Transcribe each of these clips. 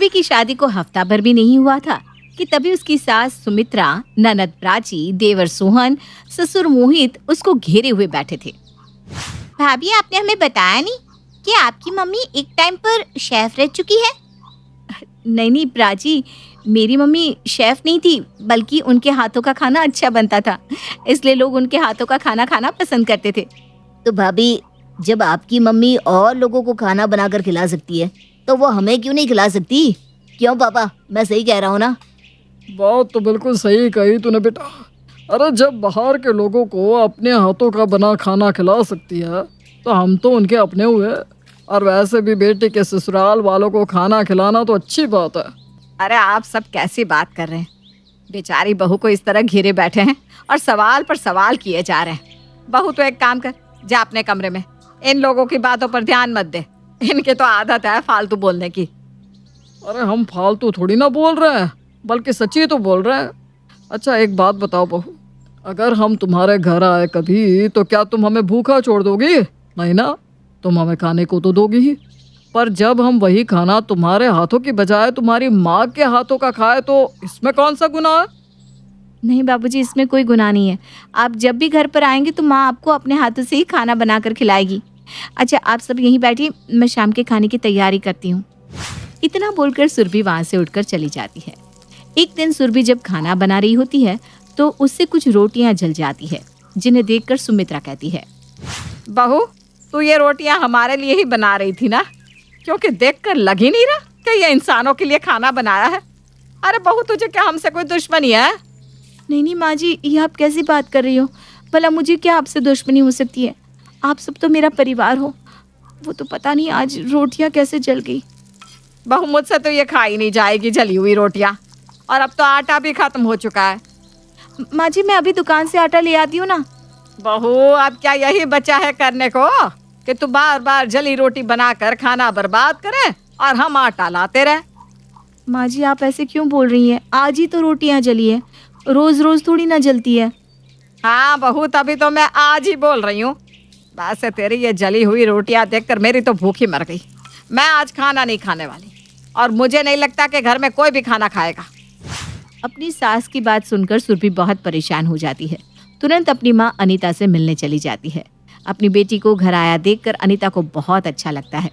सुरभि की शादी को हफ्ता भर भी नहीं हुआ था कि तभी उसकी सास सुमित्रा, ननद प्राची, देवर सोहन, ससुर मोहित उसको घेरे हुए बैठे थे। भाभी, आपने हमें बताया नहीं कि आपकी मम्मी एक टाइम पर शेफ रह चुकी है। नहीं प्राची, मेरी मम्मी शेफ नहीं थी, बल्कि उनके हाथों का खाना अच्छा बनता था, इसलिए लोग उनके हाथों का खाना खाना पसंद करते थे। तो भाभी, जब आपकी मम्मी और लोगों को खाना बनाकर खिला सकती है तो वो हमें क्यों नहीं खिला सकती? क्यों पापा, मैं सही कह रहा हूँ ना? बात तो बिल्कुल सही कही तूने बेटा। अरे जब बाहर के लोगों को अपने हाथों का बना खाना खिला सकती है तो हम तो उनके अपने हुए। और वैसे भी बेटी के ससुराल वालों को खाना खिलाना तो अच्छी बात है। अरे आप सब कैसी बात कर रहे हैं? बेचारी बहू को इस तरह घेरे बैठे हैं और सवाल पर सवाल किए जा रहे हैं। बहू तो एक काम कर, जा अपने कमरे में, इन लोगों की बातों पर ध्यान मत दे, इनके तो आदत है फालतू बोलने की। अरे हम फालतू थोड़ी ना बोल रहे हैं, बल्कि सच्ची तो बोल रहे हैं। अच्छा एक बात बताओ बहू, अगर हम तुम्हारे घर आए कभी तो क्या तुम हमें भूखा छोड़ दोगी? नहीं ना, तुम हमें खाने को तो दोगी ही। पर जब हम वही खाना तुम्हारे हाथों की बजाय तुम्हारी माँ के हाथों का खाए तो इसमें कौन सा गुनाह है? नहीं बाबूजी, इसमें कोई गुनाह नहीं है। आप जब भी घर पर आएंगे तो माँ आपको अपने हाथों से ही खाना बनाकर खिलाएगी। अच्छा आप सब यहीं बैठिए, मैं शाम के खाने की तैयारी करती हूँ। इतना बोलकर सुरभि वहाँ से उठकर चली जाती है। एक दिन सुरभि जब खाना बना रही होती है तो उससे कुछ रोटियां जल जाती है, जिन्हें देखकर सुमित्रा कहती है, बहू तू ये रोटियां हमारे लिए ही बना रही थी ना? क्योंकि देखकर लग ही नहीं रहा कि ये इंसानों के लिए खाना बनाया है। अरे बहू, तुझे क्या हमसे कोई दुश्मनी है? नहीं माँ जी, ये आप कैसी बात कर रही हो? भला मुझे क्या आपसे दुश्मनी हो सकती है? आप सब तो मेरा परिवार हो। वो तो पता नहीं आज रोटियां कैसे जल गई। बहू, मुझसे तो ये खाई नहीं जाएगी जली हुई रोटियां, और अब तो आटा भी खत्म हो चुका है। माँ जी, मैं अभी दुकान से आटा ले आती हूँ ना। बहू, अब क्या यही बचा है करने को कि तू बार बार जली रोटी बनाकर खाना बर्बाद करे और हम आटा लाते रहे? माँ जी, आप ऐसे क्यों बोल रही हैं? आज ही तो रोटियां जली है, रोज रोज थोड़ी ना जलती है। हाँ बहू, तभी तो मैं आज ही बोल रही हूँ। वैसे तेरी ये जली हुई रोटियां देखकर मेरी तो भूख ही मर गई। मैं आज खाना नहीं खाने वाली, और मुझे नहीं लगता कि घर में कोई भी खाना खाएगा। अपनी सास की बात सुनकर सुरभि बहुत परेशान हो जाती है। तुरंत अपनी माँ अनीता से मिलने चली जाती है। अपनी बेटी को घर आया देखकर अनीता को बहुत अच्छा लगता है।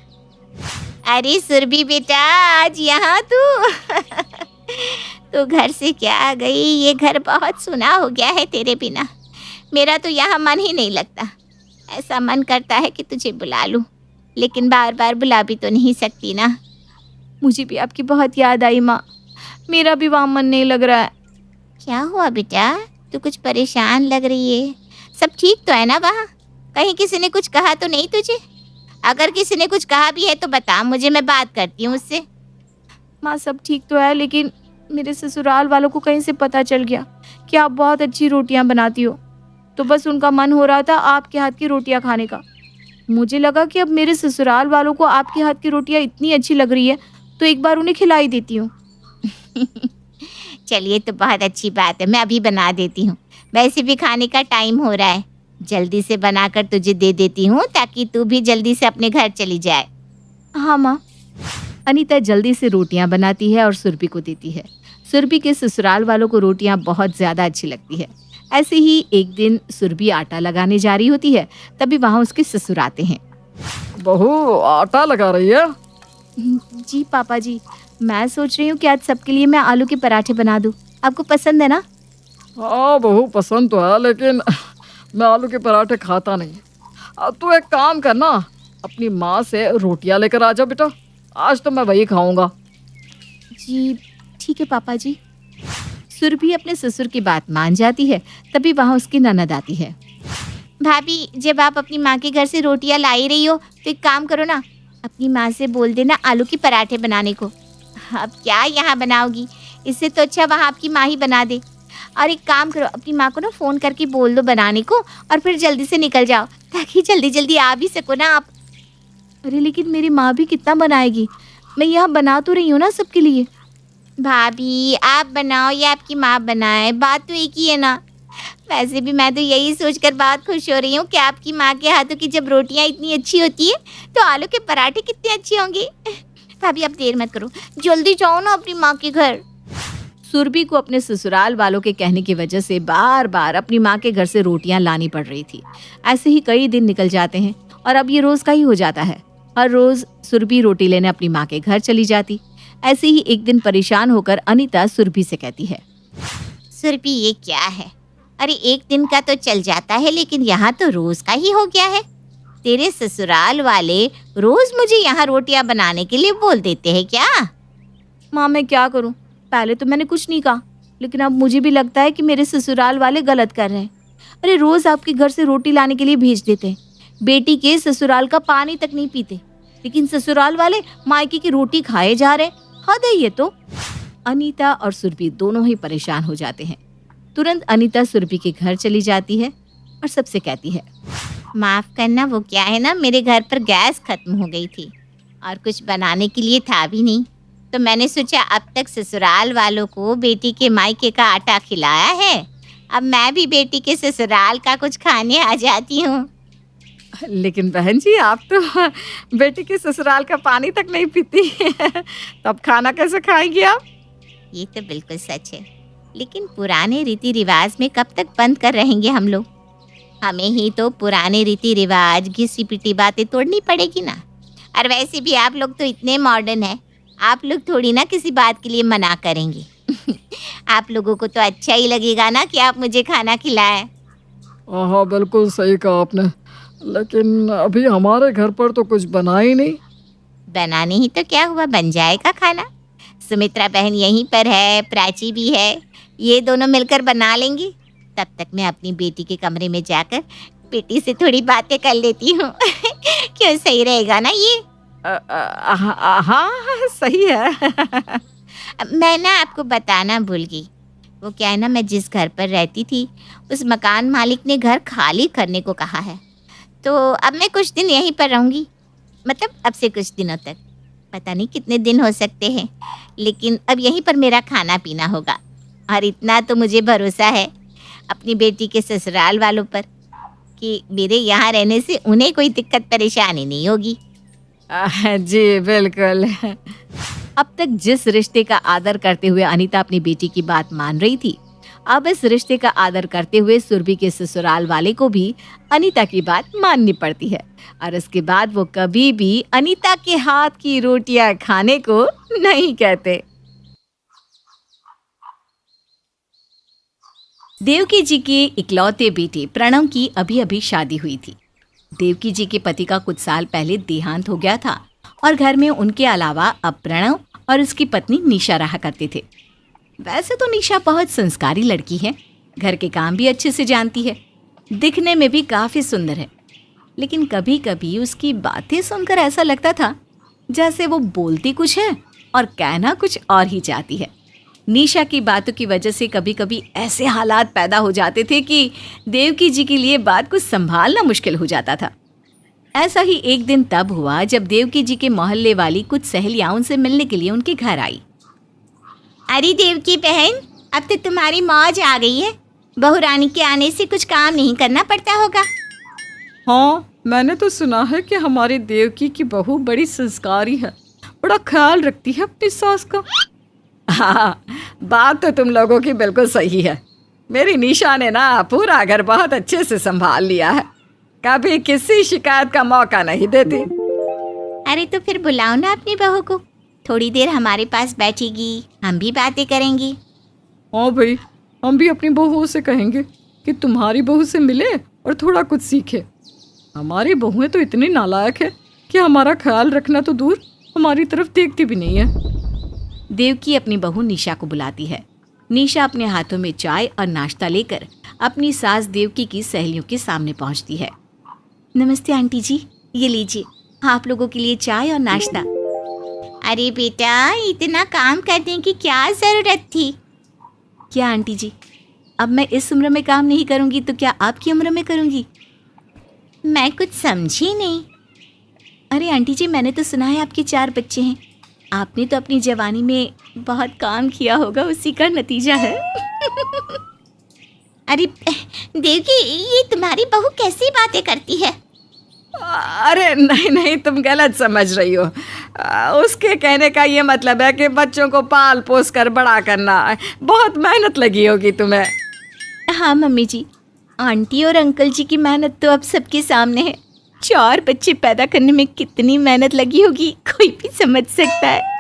अरे सुरभि बेटा, आज यहाँ तू तो घर से क्या आ गई? ये घर बहुत सुना हो गया है तेरे बिना। मेरा तो यहाँ मन ही नहीं लगता। ऐसा मन करता है कि तुझे बुला लूं, लेकिन बार बार बुला भी तो नहीं सकती ना। मुझे भी आपकी बहुत याद आई माँ, मेरा भी वहाँ मन नहीं लग रहा है। क्या हुआ बेटा? तू कुछ परेशान लग रही है। सब ठीक तो है ना वहाँ? कहीं किसी ने कुछ कहा तो नहीं तुझे? अगर किसी ने कुछ कहा भी है तो बता मुझे, मैं बात करती हूँ उससे। माँ सब ठीक तो है, लेकिन मेरे ससुराल वालों को कहीं से पता चल गया कि आप बहुत अच्छी रोटियां बनाती हो, तो बस उनका मन हो रहा था आपके हाथ की रोटियां खाने का। मुझे लगा कि अब मेरे ससुराल वालों को आपके हाथ की रोटियां इतनी अच्छी लग रही है तो एक बार उन्हें खिलाई देती हूँ। चलिए, तो बहुत अच्छी बात है, मैं अभी बना देती हूँ। वैसे भी खाने का टाइम हो रहा है, जल्दी से बनाकर तुझे दे देती हूँ ताकि तू भी जल्दी से अपने घर चली जाए। हाँ माँ। अनीता जल्दी से रोटियां बनाती है और सुरभि को देती है। सुरभि के ससुराल वालों को रोटियां बहुत ज़्यादा अच्छी लगती है। ऐसे ही एक दिन सुरभि आटा लगाने जा रही होती है, तभी वहाँ उसके ससुर आते हैं। बहू, आटा लगा रही है? जी पापा जी, मैं सोच रही हूँ कि आज सबके लिए मैं आलू के पराठे बना दूँ। आपको पसंद है ना? हाँ बहू, पसंद तो है, लेकिन मैं आलू के पराठे खाता नहीं। अब तू एक काम करना, अपनी माँ से रोटियां लेकर आ जा बेटा, आज तो मैं वही खाऊंगा। जी ठीक है पापा जी। सुरभि अपने ससुर की बात मान जाती है। तभी वहाँ उसकी ननद आती है। भाभी, जब आप अपनी माँ के घर से रोटियां ला ही रही हो तो एक काम करो ना, अपनी माँ से बोल देना आलू के पराठे बनाने को। अब क्या यहाँ बनाओगी? इससे तो अच्छा वहाँ आपकी माँ ही बना दे। और एक काम करो, अपनी माँ को ना फ़ोन करके बोल दो बनाने को, और फिर जल्दी से निकल जाओ ताकि जल्दी जल्दी आ भी सको ना आप। अरे लेकिन मेरी माँ भी कितना बनाएगी? मैं यहाँ बना तो रही हूँ ना सबके लिए। भाभी, आप बनाओ या आपकी माँ बनाए, बात तो एक ही है ना। वैसे भी मैं तो यही सोचकर बहुत खुश हो रही हूँ कि आपकी माँ के हाथों की जब रोटियाँ इतनी अच्छी होती है तो आलू के पराठे कितने अच्छे होंगे। भाभी आप देर मत करो, जल्दी जाओ ना अपनी माँ के घर। सुरभि को अपने ससुराल वालों के कहने की वजह से बार बार अपनी माँ के घर से रोटियां लानी पड़ रही थी। ऐसे ही कई दिन निकल जाते हैं और अब ये रोज का ही हो जाता है। हर रोज सुरभि रोटी लेने अपनी माँ के घर चली जाती। ऐसे ही एक दिन परेशान होकर अनीता सुरभि से कहती है, सुरभि ये क्या है? अरे एक दिन का तो चल जाता है, लेकिन यहाँ तो रोज का ही हो गया है। तेरे ससुराल वाले रोज मुझे यहाँ रोटियां बनाने के लिए बोल देते हैं क्या? माँ मैं क्या करूँ? पहले तो मैंने कुछ नहीं कहा, लेकिन अब मुझे भी लगता है कि मेरे ससुराल वाले गलत कर रहे हैं। अरे रोज आपके घर से रोटी लाने के लिए भेज देते हैं, बेटी के ससुराल का पानी तक नहीं पीते, लेकिन ससुराल वाले मायके की रोटी खाए जा रहे। हद है ये तो। अनीता और सुरभि दोनों ही परेशान हो जाते हैं। तुरंत अनीता सुरभि के घर चली जाती है और सबसे कहती है, माफ करना, वो क्या है ना, मेरे घर पर गैस खत्म हो गई थी और कुछ बनाने के लिए था भी नहीं, तो मैंने सोचा अब तक ससुराल वालों को बेटी के मायके का आटा खिलाया है, अब मैं भी बेटी के ससुराल का कुछ खाने आ जाती हूँ। लेकिन बहन जी आप तो बेटी के ससुराल का पानी तक नहीं पीती तब खाना कैसे खाएंगी आप? ये तो बिल्कुल सच है, लेकिन पुराने रीति रिवाज में कब तक बंद कर रहेंगे हम लोग? हमें ही तो पुराने रीति रिवाज, घिसी पिटी बातें तोड़नी पड़ेगी ना। और वैसे भी आप लोग तो इतने मॉडर्न हैं, आप लोग थोड़ी ना किसी बात के लिए मना करेंगे आप लोगों को तो अच्छा ही लगेगा ना कि आप मुझे खाना खिलाएं। हाँ बिल्कुल सही कहा आपने, लेकिन अभी हमारे घर पर तो कुछ बना ही नहीं। बनाने ही तो क्या हुआ, बन जाएगा खाना। सुमित्रा बहन यहीं पर है, प्राची भी है, ये दोनों मिलकर बना लेंगी। तब तक मैं अपनी बेटी के कमरे में जाकर बेटी से थोड़ी बातें कर लेती हूँ क्यों, सही रहेगा ना ये? हाँ सही है मैं ना आपको बताना भूल गई, वो क्या है ना, मैं जिस घर पर रहती थी उस मकान मालिक ने घर खाली करने को कहा है, तो अब मैं कुछ दिन यहीं पर रहूँगी। मतलब अब से कुछ दिनों तक, पता नहीं कितने दिन हो सकते हैं, लेकिन अब यहीं पर मेरा खाना पीना होगा। और इतना तो मुझे भरोसा है अपनी बेटी के ससुराल वालों पर कि मेरे यहाँ रहने से उन्हें कोई दिक्कत परेशानी नहीं होगी। जी बिल्कुल। अब तक जिस रिश्ते का आदर करते हुए अनीता अपनी बेटी की बात मान रही थी, अब इस रिश्ते का आदर करते हुए सुरभि के ससुराल वाले को भी अनीता की बात माननी पड़ती है। और इसके बाद वो कभी भी अनीता के हाथ की रोटियां खाने को नहीं कहते। देवकी जी के इकलौते बेटे प्रणव की अभी अभी शादी हुई थी। देवकी जी के पति का कुछ साल पहले देहांत हो गया था और घर में उनके अलावा अब प्रणव और उसकी पत्नी निशा रहा करते थे। वैसे तो निशा बहुत संस्कारी लड़की है, घर के काम भी अच्छे से जानती है, दिखने में भी काफ़ी सुंदर है, लेकिन कभी कभी उसकी बातें सुनकर ऐसा लगता था जैसे वो बोलती कुछ है और कहना कुछ और ही चाहती है। निशा की बातों की वजह से कभी कभी ऐसे हालात पैदा हो जाते थे कि देवकी जी के लिए बात को संभालना मुश्किल हो जाता था। ऐसा ही एक दिन तब हुआ जब देवकी जी के मोहल्ले वाली कुछ सहेलियां उनसे मिलने के लिए उनके घर आई। अरे देवकी बहन, अब तो तुम्हारी मौज आ गई है, बहू रानी के आने से कुछ काम नहीं करना पड़ता होगा। हाँ मैंने तो सुना है कि हमारी देवकी की बहू बड़ी संस्कारी है, बड़ा ख्याल रखती है अपनी सास का। हाँ बात तो तुम लोगों की बिल्कुल सही है। मेरी निशा ने ना पूरा घर बहुत अच्छे से संभाल लिया है, कभी किसी शिकायत का मौका नहीं देती। अरे तो फिर बुलाओ ना अपनी बहू को, थोड़ी देर हमारे पास बैठेगी, हम भी बातें करेंगे। हाँ भाई, हम भी अपनी बहू से कहेंगे कि तुम्हारी बहू से मिले और थोड़ा कुछ सीखे। हमारी बहुएं तो इतनी नालायक है कि हमारा ख्याल रखना तो दूर, हमारी तरफ देखती भी नहीं है। देवकी अपनी बहू निशा को बुलाती है। निशा अपने हाथों में चाय और नाश्ता लेकर अपनी सास देवकी की सहेलियों के सामने पहुंचती है। नमस्ते आंटी जी, ये लीजिए आप लोगों के लिए चाय और नाश्ता। अरे बेटा, इतना काम करने की क्या ज़रूरत थी? क्या आंटी जी, अब मैं इस उम्र में काम नहीं करूंगी तो क्या आपकी उम्र में करूंगी? मैं कुछ समझी नहीं। अरे आंटी जी, मैंने तो सुना है आपके 4 बच्चे हैं, आपने तो अपनी जवानी में बहुत काम किया होगा, उसी का नतीजा है। अरे देवकी, ये तुम्हारी बहू कैसी बातें करती है? अरे नहीं नहीं, तुम गलत समझ रही हो। उसके कहने का ये मतलब है कि बच्चों को पाल पोस कर बड़ा करना, बहुत मेहनत लगी होगी तुम्हें। हाँ मम्मी जी, आंटी और अंकल जी की मेहनत तो अब सबके सामने है। 4 बच्चे पैदा करने में कितनी मेहनत लगी होगी कोई भी समझ सकता है।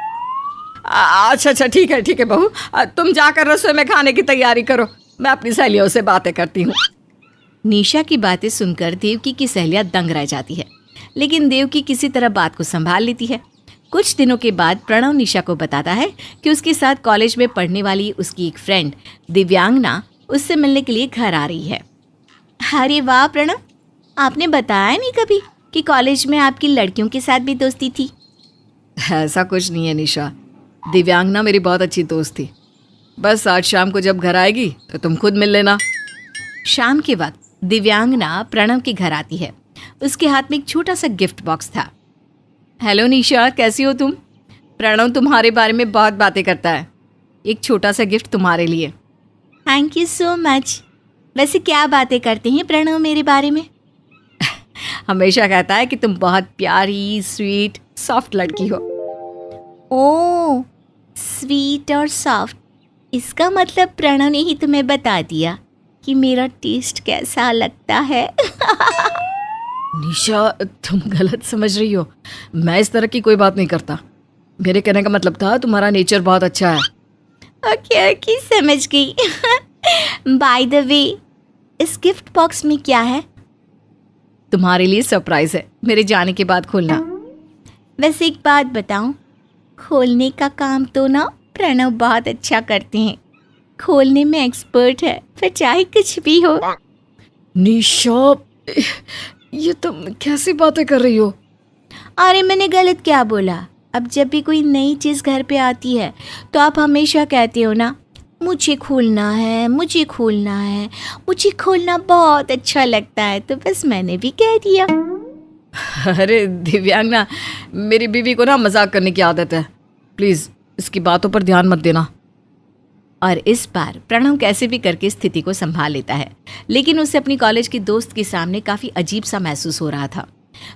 अच्छा ठीक है बहू, तुम जाकर रसोई में खाने की तैयारी करो, मैं अपनी सहेलियों से बातें करती हूँ। निशा की बातें सुनकर देवकी की सहेलियां दंग रह जाती है, लेकिन देवकी किसी तरह बात को संभाल लेती है। कुछ दिनों के बाद प्रणव निशा को बताता है कि उसके साथ कॉलेज में पढ़ने वाली उसकी एक फ्रेंड दिव्यांगना उससे मिलने के लिए घर आ रही है। अरे वाह प्रणव, आपने बताया नहीं कभी कि कॉलेज में आपकी लड़कियों के साथ भी दोस्ती थी। ऐसा कुछ नहीं है निशा, दिव्यांगना मेरी बहुत अच्छी दोस्त थी। बस आज शाम को जब घर आएगी तो तुम खुद मिल लेना। शाम के वक्त दिव्यांगना प्रणव के घर आती है। उसके हाथ में एक छोटा सा गिफ्ट बॉक्स था। हेलो निशा, कैसी हो तुम? प्रणव तुम्हारे बारे में बहुत बातें करता है, एक छोटा सा गिफ्ट तुम्हारे लिए। Thank you so much. वैसे क्या बातें करते हैं प्रणव मेरे बारे में? हमेशा कहता है कि तुम बहुत प्यारी, स्वीट, सॉफ्ट लड़की हो। ओह, स्वीट और सॉफ्ट, इसका मतलब प्रणव ने ही तुम्हें बता दिया कि मेरा टेस्ट कैसा लगता है। निशा, तुम गलत समझ रही हो, मैं इस तरह की कोई बात नहीं करता। मेरे कहने का मतलब था तुम्हारा नेचर बहुत अच्छा है। ओके समझ गई। बाय द वे, इस गिफ्ट बॉक्स में क्या है? तुम्हारे लिए सरप्राइज है, मेरे जाने के बाद खोलना। वैसे एक बात बताऊं, खोलने का काम तो ना प्रणव बहुत अच्छा करते हैं। खोलने में एक्सपर्ट है, फिर चाहे कुछ भी हो। निशा, ये तुम कैसी बातें कर रही हो? अरे मैंने गलत क्या बोला? अब जब भी कोई नई चीज़ घर पे आती है तो आप हमेशा कहते हो ना, मुझे खोलना है, मुझे खोलना है, मुझे खोलना बहुत अच्छा लगता है, तो बस मैंने भी कह दिया। अरे दिव्यांगना, मेरी बीवी को ना मजाक करने की आदत है, प्लीज इसकी बातों पर ध्यान मत देना। और इस बार प्रणव कैसे भी करके स्थिति को संभाल लेता है, लेकिन उसे अपनी कॉलेज की दोस्त के सामने काफ़ी अजीब सा महसूस हो रहा था।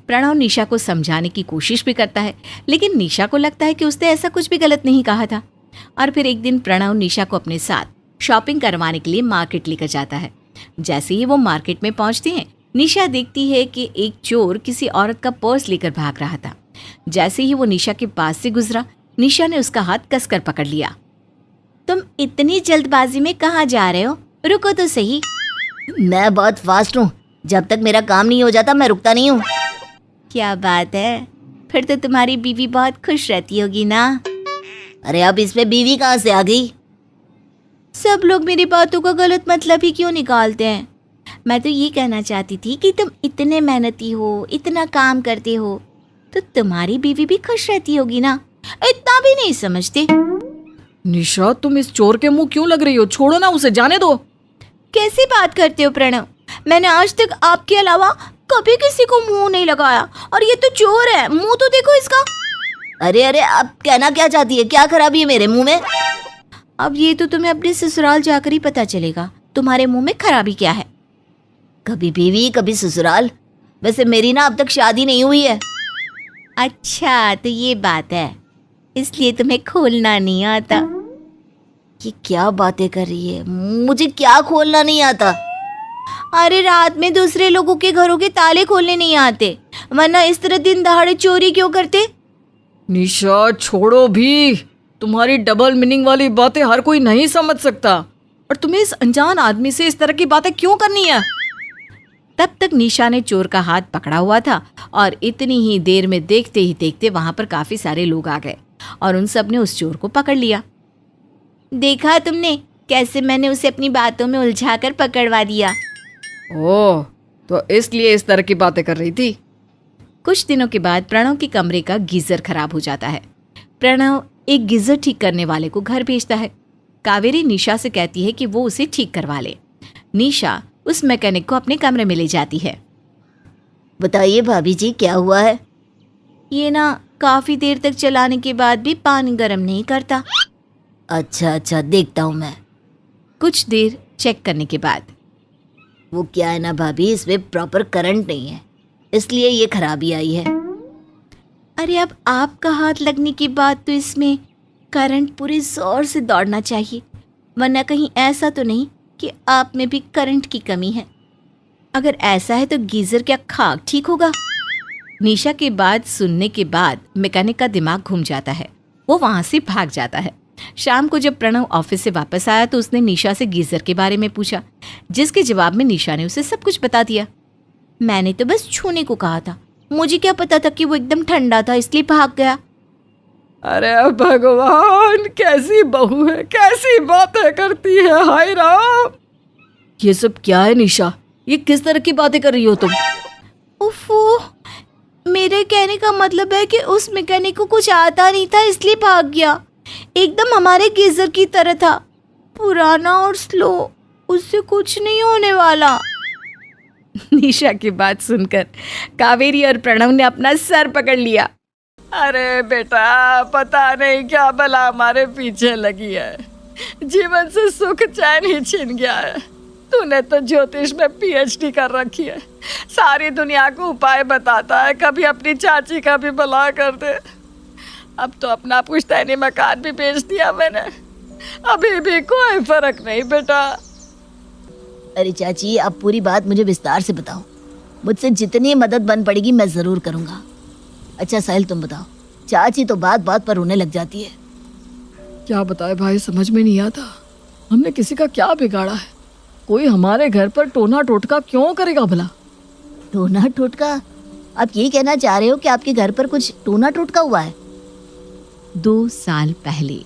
प्रणव निशा को समझाने की कोशिश भी करता है, लेकिन निशा को लगता है कि उसने ऐसा कुछ भी गलत नहीं कहा था। और फिर एक दिन प्रणव निशा को अपने साथ शॉपिंग करवाने के लिए मार्केट लेकर जाता है। जैसे ही वो मार्केट में पहुंचते हैं, निशा देखती है कि एक चोर किसी औरत का पर्स लेकर भाग रहा था। जैसे ही वो निशा के पास से गुजरा, निशा ने उसका हाथ कसकर पकड़ लिया। तुम इतनी जल्दबाजी में कहाँ जा रहे हो? रुको तो सही। मैं बहुत फास्ट हूँ, जब तक मेरा काम नहीं हो जाता मैं रुकता नहीं हूँ। क्या बात है, फिर तो तुम्हारी बीवी बहुत खुश रहती होगी ना? अरे अब इसमें बीवी कहाँ से आ गई? सब लोग मेरी बातों का गलत मतलब ही क्यों निकालते हैं? मैं तो ये कहना चाहती थी कि तुम इतने मेहनती हो, इतना काम करते हो, तो तुम्हारी बीवी भी खुश रहती होगी ना? इतना भी नहीं समझते। निशा, तुम इस चोर के मुंह क्यों लग रही हो? छोड़ो ना उसे, जाने दो। कैसी बात करते हो प्रणव? मैंने आज तक आपके अलावा कभी किसी को मुंह नहीं लगाया, और ये तो चोर है, मुंह तो देखो इसका। अरे अब कहना क्या चाहती है? क्या खराबी है मेरे मुंह में? अब ये तो तुम्हें अपने ससुराल जाकर ही पता चलेगा, तुम्हारे मुंह में खराबी क्या है। कभी बीवी कभी ससुराल। वैसे मेरी ना अब तक शादी नहीं हुई है। अच्छा तो ये बात है, इसलिए तुम्हें खोलना नहीं आता। ये क्या बातें कर रही है? मुझे क्या खोलना नहीं आता? अरे रात में दूसरे लोगों के घरों के ताले खोलने नहीं आते, वरना इस तरह दिन दहाड़े चोरी क्यों करते? निशा छोड़ो भी, तुम्हारी डबल मीनिंग वाली बातें हर कोई नहीं समझ सकता, और तुम्हें इस अनजान आदमी से इस तरह की बातें क्यों करनी है? तब तक निशा ने चोर का हाथ पकड़ा हुआ था, और इतनी ही देर में देखते ही देखते वहां पर काफी सारे लोग आ गए और उन सब ने उस चोर को पकड़ लिया। देखा तुमने कैसे मैंने उसे अपनी बातों में उलझाकर पकड़वा दिया? ओह, तो इसलिए इस तरह की बातें कर रही थी। कुछ दिनों के बाद प्रणव के कमरे का गीजर खराब हो जाता है। प्रणव एक गीजर ठीक करने वाले को घर भेजता है। कावेरी निशा से कहती है कि वो उसे ठीक करवा ले। निशा उस मैकेनिक को अपने कमरे में ले जाती है। बताइए भाभी जी, क्या हुआ है? ये ना काफी देर तक चलाने के बाद भी पानी गर्म नहीं करता। अच्छा देखता हूँ मैं। कुछ देर चेक करने के बाद वो क्या है ना भाभी, इसमें प्रॉपर करंट नहीं है, इसलिए ये खराबी आई है। अरे अब आपका हाथ लगने के बाद तो इसमें करंट पूरे जोर से दौड़ना चाहिए, वरना कहीं ऐसा तो नहीं कि आप में भी करंट की कमी है। अगर ऐसा है तो गीजर क्या खाक ठीक होगा? निशा की बात सुनने के बाद मैकेनिक का दिमाग घूम जाता है, वो वहां से भाग जाता है। शाम को जब प्रणव ऑफिस से वापस आया तो उसने निशा से गीजर के बारे में पूछा, जिसके जवाब में निशा ने उसे सब कुछ बता दिया। मैंने तो बस छूने को कहा था, मुझे क्या पता था कि वो एकदम ठंडा था, इसलिए भाग गया। अरे भगवान, कैसी बहू है, कैसी बातें करती है, हाय राम। ये सब क्या है निशा? ये किस तरह की बातें कर रही हो तुम? उफ़ो, मेरे कहने का मतलब है कि उस मैकेनिक को कुछ आता नहीं था इसलिए भाग गया। एकदम हमारे गीजर की तरह था, पुराना और स्लो, उससे कुछ नहीं होने वाला। निशा की बात सुनकर कावेरी और प्रणव ने अपना सर पकड़ लिया। अरे बेटा, पता नहीं क्या भला हमारे पीछे लगी है, जीवन से सुख चैन ही छिन गया है। तूने तो ज्योतिष में पीएचडी कर रखी है, सारी दुनिया को उपाय बताता है, कभी अपनी चाची का भी भला कर दे। अब तो अपना पुश्तैनी मकान भी बेच दिया मैंने, अभी भी कोई फर्क नहीं बेटा। अरे चाची, आप पूरी बात मुझे विस्तार से बताओ, मुझसे जितनी मदद बन पड़ेगी मैं ज़रूर करूँगा। अच्छा साहिल, तुम बताओ, चाची तो बात बात पर रोने लग जाती है। क्या बताए भाई, समझ में नहीं आता, हमने किसी का क्या बिगाड़ा है? कोई हमारे घर पर टोना टोटका क्यों करेगा भला? टोना टोटका? आप ये कहना चाह रहे हो कि आपके घर पर कुछ टोना टोटका हुआ है? 2 साल पहले।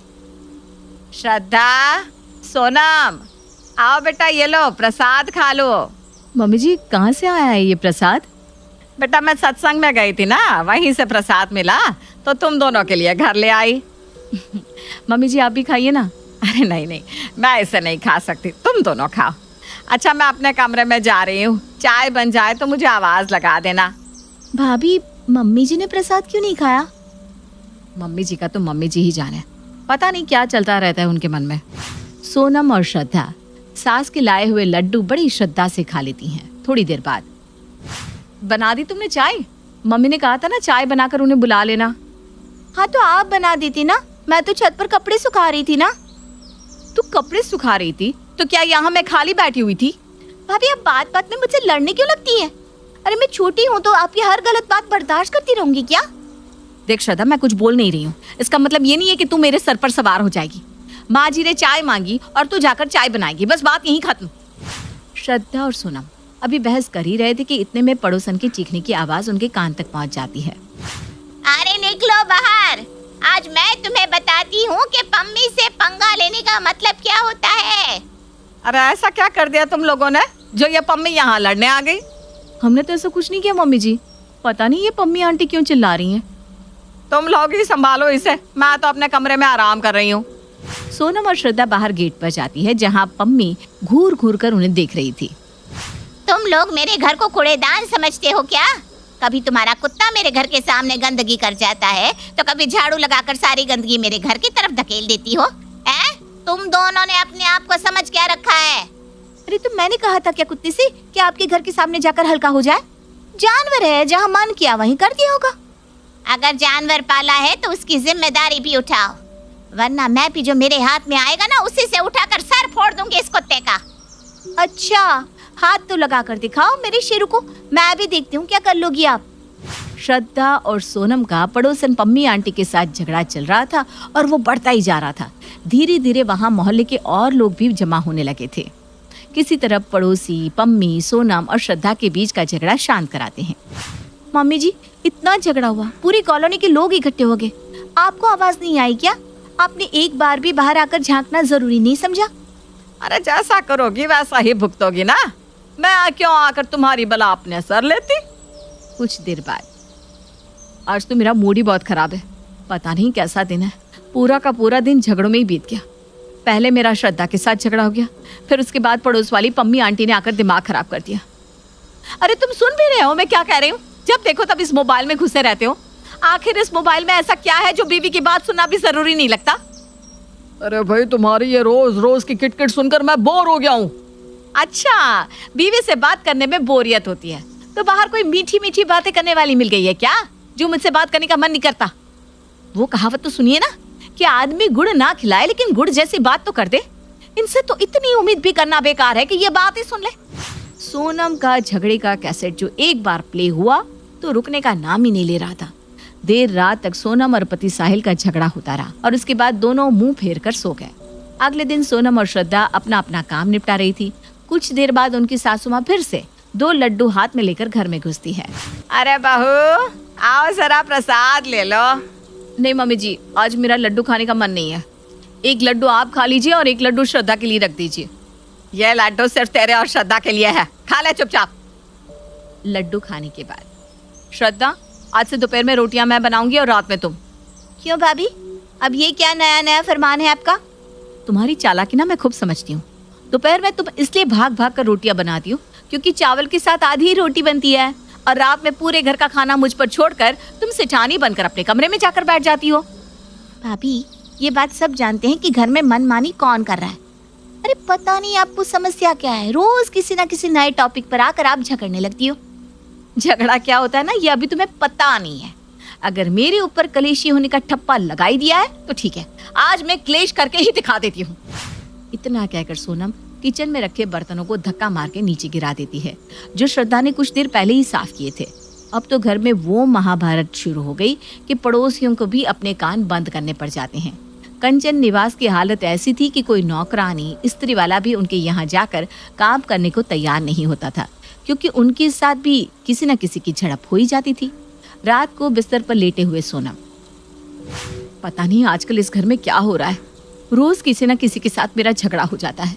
श्रद्धा, सोनम, आओ बेटा, ये लो प्रसाद खा लो। मम्मी जी, कहाँ से आया है ये प्रसाद? बेटा मैं सत्संग में गई थी ना, वहीं से प्रसाद मिला तो तुम दोनों के लिए घर ले आई। मम्मी जी आप भी खाइए ना। अरे नहीं नहीं, मैं इसे नहीं खा सकती, तुम दोनों खाओ। अच्छा, मैं अपने कमरे में जा रही हूँ, चाय बन जाए तो मुझे आवाज़ लगा देना। भाभी, मम्मी जी ने प्रसाद क्यों नहीं खाया? मम्मी जी का तो मम्मी जी ही जाने, पता नहीं क्या चलता रहता है उनके मन में। सोनम और श्रद्धा सास के लाए हुए लड्डू बड़ी श्रद्धा से खा लेती हैं। थोड़ी देर बाद, बना दी तुमने चाय? मम्मी ने कहा था ना चाय बनाकर उन्हें बुला लेना। हाँ तो आप बना देती ना, मैं तो छत पर कपड़े सुखा रही थी ना। तू कपड़े सुखा रही थी तो क्या यहाँ मैं खाली बैठी हुई थी? भाभी, आप बात बात में मुझसे लड़ने क्यों लगती हैं? अरे मैं छोटी हूँ तो आपकी हर गलत बात बर्दाश्त करती रहूंगी क्या? देख श्रद्धा, मैं कुछ बोल नहीं रही हूँ, इसका मतलब ये नहीं है कि तू मेरे सर पर सवार हो जाएगी। माँ जी ने चाय मांगी और तू जाकर चाय बनाएगी, बस बात यहीं खत्म। श्रद्धा और सोनम अभी बहस कर ही रहे थे कि इतने में पड़ोसन के चीखने की आवाज उनके कान तक पहुंच जाती है। अरे निकलो बाहर, आज मैं तुम्हें बताती हूँ कि पम्मी से पंगा लेने का मतलब क्या होता है। अरे ऐसा क्या कर दिया तुम लोगों ने जो ये पम्मी यहाँ लड़ने आ गई? हमने तो ऐसा कुछ नहीं किया मम्मी जी, पता नहीं ये पम्मी आंटी क्यों चिल्ला रही हैं। तुम लोग ही संभालो इसे, मैं तो अपने कमरे में आराम कर रही हूँ। सोनम और श्रद्धा बाहर गेट पर जाती है जहाँ पम्मी घूर घूर कर उन्हें देख रही थी। तुम लोग मेरे घर को कूड़ेदान समझते हो क्या? कभी तुम्हारा कुत्ता मेरे घर के सामने गंदगी कर जाता है तो कभी झाड़ू लगाकर सारी गंदगी मेरे घर की तरफ धकेल देती हो। तुम दोनों ने अपने आप को समझ क्या रखा है? अरे तो मैंने कहा था क्या कुत्ते से कि आपके घर के सामने जाकर हल्का हो जाए? जानवर है, जहाँ मन किया वहीं कर दिया होगा। अगर जानवर पाला है तो उसकी जिम्मेदारी भी उठाओ, वरना मैं भी जो मेरे हाथ में आएगा ना उसी से उठाकर सर फोड़ दूंगी इस कुत्ते का। अच्छा, हाथ तो लगा कर दिखाओ मेरे शेरू को, मैं भी देखती हूँ क्या कर लोगी आप। श्रद्धा और सोनम का पड़ोसन पम्मी आंटी के साथ झगड़ा चल रहा था और वो बढ़ता ही जा रहा था। धीरे धीरे वहाँ मोहल्ले के और लोग भी जमा होने लगे थे। किसी तरह पड़ोसी पम्मी, सोनम और श्रद्धा के बीच का झगड़ा शांत कराते हैं। मम्मी जी, इतना झगड़ा हुआ, पूरी कॉलोनी के लोग इकट्ठे हो गए, आपको आवाज नहीं आई क्या? आपने एक बार भी बाहर आकर झांकना जरूरी नहीं समझा? अरे जैसा करोगी वैसा ही भुगतोगी ना, मैं क्यों आकर तुम्हारी बला अपने सर लेती। कुछ देर बाद, आज तो मेरा मूड ही बहुत खराब है, पता नहीं कैसा दिन है, पूरा का पूरा दिन झगड़ों में ही बीत गया। पहले मेरा श्रद्धा के साथ झगड़ा हो गया, फिर उसके बाद पड़ोस वाली पम्मी आंटी ने आकर दिमाग खराब कर दिया। अरे तुम सुन भी रहे हो मैं क्या कह रही हूँ? जब देखो तब इस मोबाइल में घुसे रहते हो, आखिर इस मोबाइल में ऐसा क्या है जो बीवी की बात सुनना भी जरूरी नहीं लगता? अरे भाई, तुम्हारी ये रोज रोज की किटकिट सुनकर मैं बोर हो गया हूँ। अच्छा, बीवी से बात करने में बोरियत होती है, तो बाहर कोई मीठी मीठी बातें करने वाली मिल गई है क्या, जो मुझसे बात करने का मन नहीं करता? वो कहावत तो सुनिए ना कि आदमी गुड़ ना खिलाए लेकिन गुड़ जैसी बात तो कर दे। इनसे तो इतनी उम्मीद भी करना बेकार है कि ये बात ही सुन ले। सोनम का झगड़े का कैसेट जो एक बार प्ले हुआ तो रुकने का नाम ही नहीं ले रहा था। देर रात तक सोनम और पति साहिल का झगड़ा होता रहा और उसके बाद दोनों मुंह फेर कर सो गए। अगले दिन सोनम और श्रद्धा अपना अपना काम निपटा रही थी। कुछ देर बाद उनकी सासू माँ फिर से 2 लड्डू हाथ में लेकर घर में घुसती है। अरे बहू, आओ जरा प्रसाद ले लो। नहीं मम्मी जी, आज मेरा लड्डू खाने का मन नहीं है। एक लड्डू आप खा लीजिए और एक लड्डू श्रद्धा के लिए रख दीजिए। यह लड्डू सिर्फ तेरे और श्रद्धा के लिए है, खा ले चुपचाप। लड्डू खाने के बाद, श्रद्धा आज से दोपहर में रोटियां मैं बनाऊंगी और रात में तुम। क्यों भाभी, अब ये क्या नया नया फरमान है आपका? तुम्हारी चालाकी ना मैं खूब समझती हूँ। दोपहर में तुम इसलिए भाग भाग कर रोटियां बनाती हो क्योंकि चावल के साथ आधी ही रोटी बनती है, और रात में पूरे घर का खाना मुझ पर छोड़कर तुम सेठानी बनकर अपने कमरे में जाकर बैठ जाती हो। भाभी, ये बात सब जानते हैं कि घर में मनमानी कौन कर रहा है। अरे पता नहीं आपको समस्या क्या है, रोज किसी ना किसी नए टॉपिक पर आकर आप झगड़ने लगती हो। झगड़ा क्या होता है ना, ये अभी तुम्हें पता नहीं है। अगर मेरे ऊपर कलेशी होने का ठप्पा लगाई दिया है तो ठीक है, आज मैं क्लेश करके ही दिखा देती हूँ। इतना कहकर सोनम किचन में रखे बर्तनों को धक्का मार के नीचे गिरा देती है, जो श्रद्धा ने कुछ देर पहले ही साफ किए थे। अब तो घर में वो महाभारत शुरू हो गई कि पड़ोसियों को भी अपने कान बंद करने पड़ जाते हैं। कंचन निवास की हालत ऐसी थी कि कोई नौकरानी, स्त्री वाला भी उनके यहाँ जाकर काम करने को तैयार नहीं होता था, क्योंकि उनके साथ भी किसी न किसी की झड़प हो ही जाती थी। रात को बिस्तर पर लेटे हुए सोनम, पता नहीं आजकल इस घर में क्या हो रहा है, रोज किसी न किसी के साथ मेरा झगड़ा हो जाता है।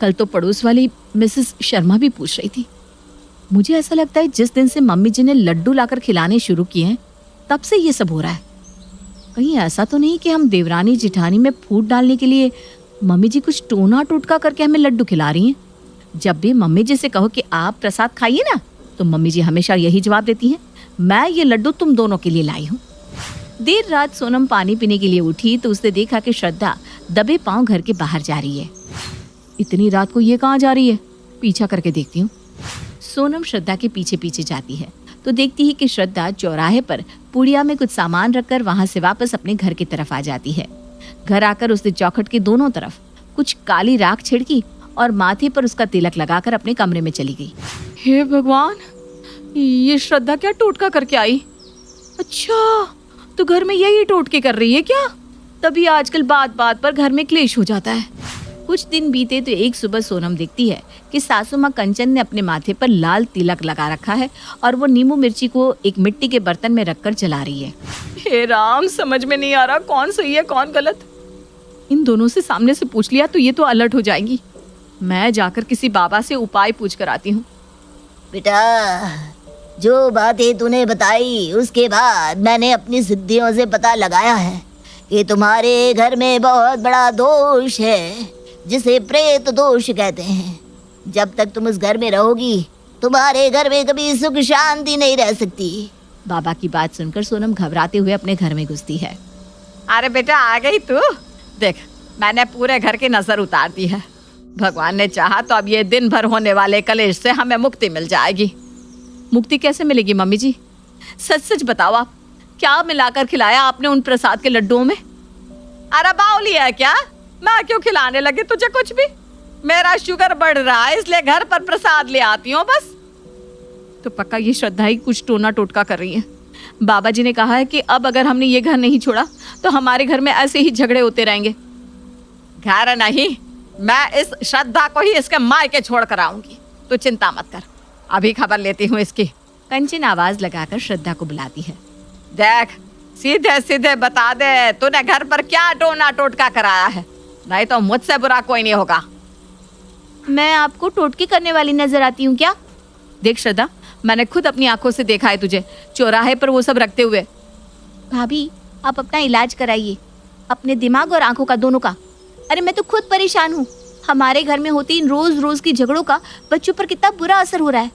कल तो पड़ोस वाली मिसेस शर्मा भी पूछ रही थी। मुझे ऐसा लगता है जिस दिन से मम्मी जी ने लड्डू लाकर खिलाने शुरू किए हैं तब से ये सब हो रहा है। कहीं ऐसा तो नहीं कि हम देवरानी जिठानी में फूट डालने के लिए मम्मी जी कुछ टोना टोटका करके हमें लड्डू खिला रही हैं। जब भी मम्मी जी से कहो कि आप प्रसाद खाइए ना, तो मम्मी जी हमेशा यही जवाब देती हैं, मैं ये लड्डू तुम दोनों के लिए लाई हूँ। देर रात सोनम पानी पीने के लिए उठी तो उसने देखा कि श्रद्धा दबे पांव घर के बाहर जा रही है। इतनी रात को ये कहाँ जा रही है, पीछा करके देखती हूँ। सोनम श्रद्धा के पीछे पीछे जाती है तो देखती है कि श्रद्धा चौराहे पर पुड़िया में कुछ सामान रखकर वहां से वापस अपने घर की तरफ आ जाती है। घर आकर उसने चौखट के दोनों तरफ कुछ काली राख छिड़की और माथे पर उसका तिलक लगाकर अपने कमरे में चली गई। हे भगवान, ये श्रद्धा क्या टोटका करके आई? अच्छा, तो घर में यही टोटके कर रही है क्या? तभी आजकल बात बात पर घर में क्लेश हो जाता है। कुछ दिन बीते तो एक सुबह सोनम देखती है कि सासू माँ कंचन ने अपने माथे पर लाल तिलक लगा रखा है और वो नींबू मिर्ची को एक मिट्टी के बर्तन में रखकर जला रही है। हे राम, समझ में नहीं आ रहा कौन सही है कौन गलत। इन दोनों से सामने से पूछ लिया तो ये तो अलर्ट हो जाएंगी। मैं जाकर किसी बाबा से उपाय पूछ कर आती हूँ। बेटा, जो बातें तूने बताई उसके बाद मैंने अपनी सिद्धियों से पता लगाया है कि तुम्हारे घर में बहुत बड़ा दोष है, जिसे प्रेत दोष कहते हैं। जब तक तुम उस घर में रहोगी तुम्हारे घर में कभी सुख शांति नहीं रह सकती। बाबा की बात सुनकर सोनम घबराते हुए अपने घर में घुसती है। अरे बेटा, आ गई तू? देख, मैंने पूरे घर की नजर उतार दी है। भगवान ने चाहा तो अब ये दिन भर होने वाले कलेश से हमें मुक्ति मिल जाएगी। मुक्ति कैसे मिलेगी मम्मी जी? सच सच बताओ, आप क्या मिलाकर खिलाया आपने उन प्रसाद के लड्डुओं में? अरे बाउली है क्या? मैं क्यों खिलाने लगी तुझे कुछ भी? मेरा शुगर बढ़ रहा है इसलिए घर पर प्रसाद ले आती हूँ बस। तो पक्का ये श्रद्धा ही कुछ टोना टोटका कर रही है। बाबा जी ने कहा है कि अब अगर हमने ये घर नहीं छोड़ा तो हमारे घर में ऐसे ही झगड़े होते रहेंगे। घर नहीं, मैं इस श्रद्धा को ही इसके मायके छोड़ कर आऊंगी। तो चिंता मत कर, अभी खबर लेती हूँ इसकी। कंचन आवाज लगाकर श्रद्धा को बुलाती है। देख, सीधे सीधे बता दे तूने घर पर क्या टोना टोटका कराया है, नहीं तो मुझसे बुरा कोई नहीं होगा। मैं आपको टोटके करने वाली नजर आती हूँ क्या? देख श्रद्धा, मैंने खुद अपनी आंखों से देखा है तुझे चौराहे पर वो सब रखते हुए। भाभी, आप अपना इलाज कराइए, अपने दिमाग और आंखों का, दोनों का। अरे मैं तो खुद परेशान हूँ। हमारे घर में होती इन रोज रोज की झगड़ों का बच्चों पर कितना बुरा असर हो रहा है।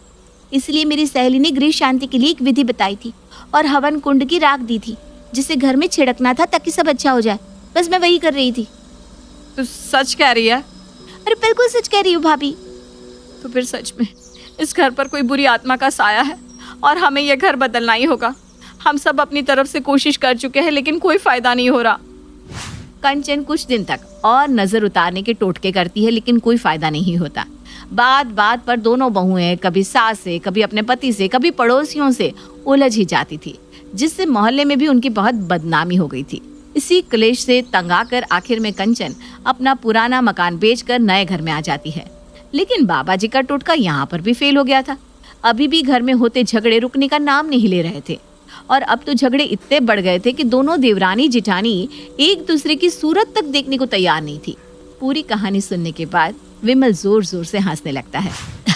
इसलिए मेरी सहेली ने गृह शांति के लिए एक विधि बताई थी और हवन कुंड की राख दी थी, जिसे घर में छिड़कना था ताकि सब अच्छा हो जाए। बस मैं वही कर रही थी। तू सच कह रही है? अरे बिल्कुल सच कह रही हूँ भाभी। तो फिर सच में इस घर पर कोई बुरी आत्मा का साया है और हमें यह घर बदलना ही होगा। हम सब अपनी तरफ से कोशिश कर चुके हैं लेकिन कोई फायदा नहीं हो रहा। कंचन कुछ दिन तक और नजर उतारने के टोटके करती है लेकिन कोई फायदा नहीं होता। बात बात पर दोनों बहुएं कभी सास से, कभी अपने पति से, कभी पड़ोसियों से उलझ ही जाती थी, जिससे मोहल्ले में भी उनकी बहुत बदनामी हो गई थी। इसी क्लेश से तंग आकर आखिर में कंचन अपना पुराना मकान बेचकर नए घर में आ जाती है। लेकिन बाबा जी का टोटका यहाँ पर भी फेल हो गया था। अभी भी घर में होते झगड़े रुकने का नाम नहीं ले रहे थे और अब तो झगड़े इतने बढ़ गए थे कि दोनों देवरानी जिठानी एक दूसरे की सूरत तक देखने को तैयार नहीं थी। पूरी कहानी सुनने के बाद विमल जोर जोर से हंसने लगता है।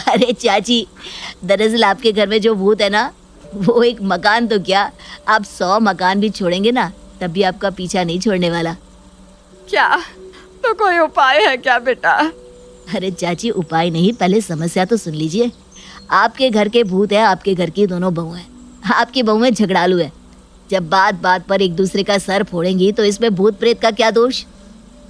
अरे चाची, दरअसल आपके घर में जो भूत है ना, वो एक मकान तो क्या, आप 100 मकान भी छोड़ेंगे ना तब भी आपका पीछा नहीं छोड़ने वाला। क्या तो कोई उपाय है क्या बेटा? अरे चाची, उपाय नहीं, पहले समस्या तो सुन लीजिए। आपके घर के भूत है, आपके घर की दोनों बहू हैं। आपकी बहुएं झगड़ालू है। जब बात बात पर एक दूसरे का सर फोड़ेंगी तो इसमें भूत प्रेत का क्या दोष?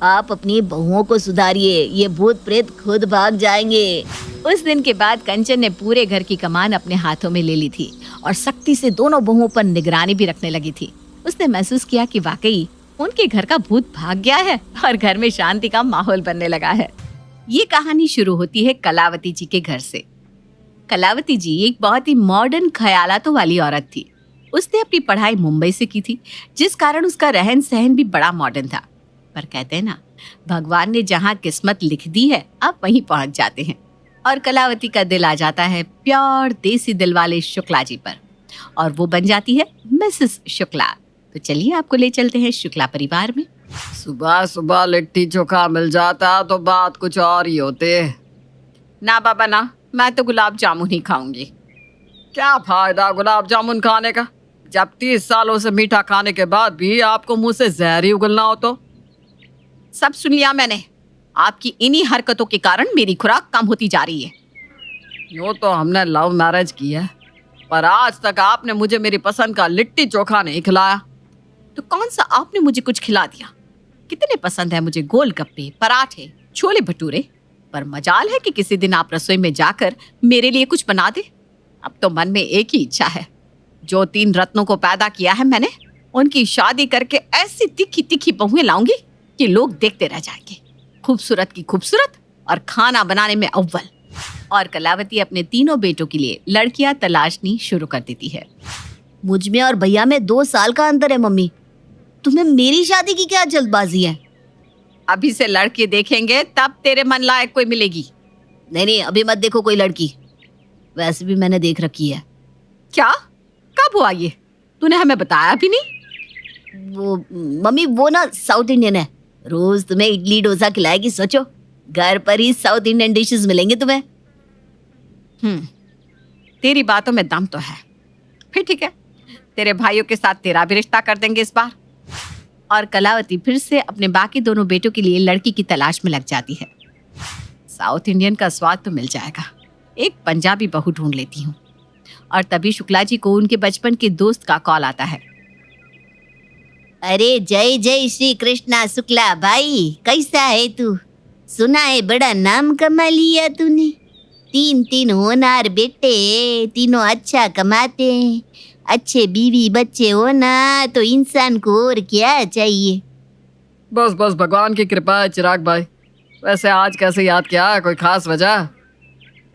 आप अपनी बहुओं को सुधारिए, ये भूत प्रेत खुद भाग जाएंगे। उस दिन के बाद कंचन ने पूरे घर की कमान अपने हाथों में ले ली थी और सख्ती से दोनों बहुओं पर निगरानी भी रखने लगी थी। उसने महसूस किया कि वाकई उनके घर का भूत भाग गया है और घर में शांति का माहौल बनने लगा है। ये कहानी शुरू होती है कलावती जी के घर से। कलावती जी एक बहुत ही मॉडर्न ख्यालातों वाली औरत थी। उसने अपनी पढ़ाई मुंबई से की थी, जिस कारण उसका रहन सहन भी बड़ा मॉडर्न था। पर कहते हैं ना, भगवान ने जहाँ किस्मत लिख दी है आप वहीं पहुंच जाते हैं। और कलावती का दिल आ जाता है प्योर देसी दिल वाले शुक्ला जी पर और वो बन जाती है मिसेस शुक्ला। तो चलिए आपको ले चलते हैं शुक्ला परिवार में। सुबह सुबह लिट्टी चोखा मिल जाता तो बात कुछ और ही होते। ना बाबा ना, मैं तो गुलाब जामुन ही खाऊंगी। क्या फायदा गुलाब जामुन खाने का, जब 30 सालों से मीठा खाने के बाद भी आपको मुंह से जहर ही उगलना हो तो। सब सुन लिया मैंने। आपकी इन्हीं हरकतों के कारण मेरी खुराक कम होती जा रही है। यूँ तो हमने लव मैरिज की है, पर आज तक आपने मुझे मेरी पसंद का लिट्टी चोखा नहीं खिलाया। तो कौन सा आपने मुझे कुछ खिला दिया? कितने पसंद है मुझे गोलगप्पे, पराठे, छोले भटूरे। पर मजाल है कि किसी दिन आप रसोई में जाकर मेरे लिए कुछ बना दे। अब तो मन में एक ही इच्छा है, जो 3 रत्नों को पैदा किया है मैंने, उनकी शादी करके ऐसी तिखी तिखी बहुएं लाऊंगी कि लोग देखते रह जाएंगे। खूबसूरत की खूबसूरत और खाना बनाने में अव्वल। और कलावती अपने तीनों बेटों के लिए लड़कियां तलाशनी शुरू कर देती है। मुझ में और भैया में 2 साल का अंतर है मम्मी। तुम्हें मेरी शादी की क्या जल्दबाजी है? अभी से लड़के देखेंगे तब तेरे मन लायक कोई मिलेगी। नहीं, अभी मत देखो कोई लड़की, वैसे भी मैंने देख रखी है। क्या? कब हुआ ये? तूने हमें बताया भी नहीं। वो मम्मी, वो ना साउथ इंडियन है, रोज तुम्हें इडली डोसा खिलाएगी। सोचो, घर पर ही साउथ इंडियन डिशेस मिलेंगे तुम्हें। तेरी बातों में दम तो है। फिर ठीक है, तेरे भाइयों के साथ तेरा भी रिश्ता कर देंगे इस बार। और कलावती फिर से अपने बाकी दोनों बेटों के लिए लड़की की तलाश में लग जाती है। साउथ इंडियन का स्वाद तो मिल जाएगा, एक पंजाबी बहू ढूंढ लेती हूँ। और तभी शुक्ला जी को उनके बचपन के दोस्त का कॉल आता है। अरे जय जय श्री कृष्णा शुक्ला भाई, कैसा है तू? सुना है बड़ा नाम कमा लिया तूने। 3 होनहार बेटे, तीनों अच्छा कमाते हैं। अच्छे बीवी बच्चे हो ना तो इंसान को और क्या चाहिए। बस बस भगवान की कृपा है चिराग भाई। वैसे आज कैसे याद किया, कोई खास वजह?